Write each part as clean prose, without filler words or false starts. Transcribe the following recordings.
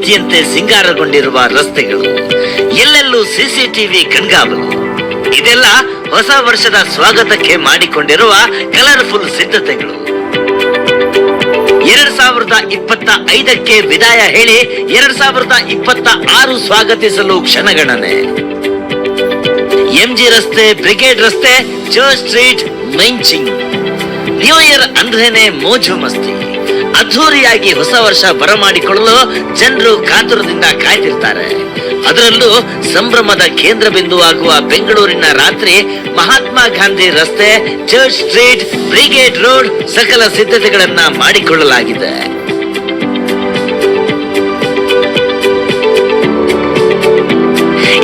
ಮೂರ್ತಿಯಂತೆ ಸಿಂಗಾರಗೊಂಡಿರುವ ರಸ್ತೆಗಳು, ಎಲ್ಲೆಲ್ಲೂ ಸಿಸಿಟಿವಿ ಕಣ್ಗಾವಲು, ಇದೆಲ್ಲ ಹೊಸ ವರ್ಷದ ಸ್ವಾಗತಕ್ಕೆ ಮಾಡಿಕೊಂಡಿರುವ ಕಲರ್ಫುಲ್ ಸಿದ್ಧತೆಗಳು. 2025ಕ್ಕೆ ವಿದಾಯ ಹೇಳಿ 2026 ಸ್ವಾಗತಿಸಲು ಕ್ಷಣಗಣನೆ. ಎಂಜಿ ರಸ್ತೆ, ಬ್ರಿಗೇಡ್ ರಸ್ತೆ, ಚರ್ಚ್ ಸ್ಟ್ರೀಟ್, ಮೈನ್ಚಿಂಗ್. ನ್ಯೂ ಇಯರ್ ಅಂದ್ರೇನೆ ಮೋಜು ಮಸ್ತಿ. ಅದ್ಧೂರಿಯಾಗಿ ಹೊಸ ವರ್ಷ ಬರಮಾಡಿಕೊಳ್ಳಲು ಜನರು ಕಾತುರದಿಂದ ಕಾಯ್ತಿರ್ತಾರೆ. ಅದರಲ್ಲೂ ಸಂಭ್ರಮದ ಕೇಂದ್ರ ಬಿಂದುವಾಗುವ ಬೆಂಗಳೂರಿನ ರಾತ್ರಿ ಮಹಾತ್ಮ ಗಾಂಧಿ ರಸ್ತೆ, ಚರ್ಚ್ ಸ್ಟ್ರೀಟ್, ಬ್ರಿಗೇಡ್ ರೋಡ್ ಸಕಲ ಸಿದ್ಧತೆಗಳನ್ನ ಮಾಡಿಕೊಳ್ಳಲಾಗಿದೆ.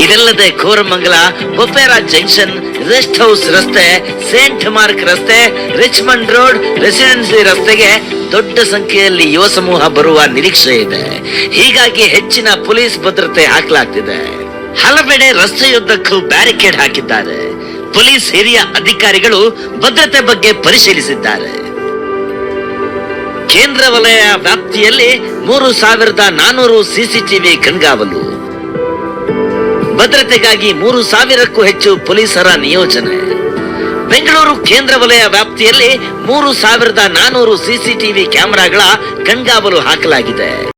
ಇದಲ್ಲದೆ Koramangala, Opera junction, rest house ರಸ್ತೆ, ಸೇಂಟ್ ಮಾರ್ಕ್ ರಸ್ತೆ, ರಿಚ್ಮಂಡ್ ರೋಡ್, ರೆಸಿಡೆನ್ಸಿ ರಸ್ತೆಗೆ ದೊಡ್ಡ ಸಂಖ್ಯೆಯಲ್ಲಿ ಯುವ ಸಮೂಹ ಬರುವ ನಿರೀಕ್ಷೆ ಇದೆ. ಹೀಗಾಗಿ ಹೆಚ್ಚಿನ ಪೊಲೀಸ್ ಭದ್ರತೆ ಹಾಕಲಾಗ್ತಿದೆ. ಹಲವೆಡೆ ರಸ್ತೆಯುದ್ದಕ್ಕೂ ಬ್ಯಾರಿಕೇಡ್ ಹಾಕಿದ್ದಾರೆ. ಪೊಲೀಸ್ ಹಿರಿಯ ಅಧಿಕಾರಿಗಳು ಭದ್ರತೆ ಬಗ್ಗೆ ಪರಿಶೀಲಿಸಿದ್ದಾರೆ. ಕೇಂದ್ರ ವಲಯ ವ್ಯಾಪ್ತಿಯಲ್ಲಿ 3400 ಸಿಸಿಟಿವಿ ಕಣ್ಗಾವಲು. ಭದ್ರತೆಗಾಗಿ 3000ಕ್ಕೂ ಹೆಚ್ಚು ಪೊಲೀಸರ ನಿಯೋಜನೆ. ಬೆಂಗಳೂರು ಕೇಂದ್ರ ವಲಯ ವ್ಯಾಪ್ತಿಯಲ್ಲಿ 3400 ಸಿಸಿಟಿವಿ ಕ್ಯಾಮೆರಾಗಳ ಕಣ್ಗಾವಲು ಹಾಕಲಾಗಿದೆ.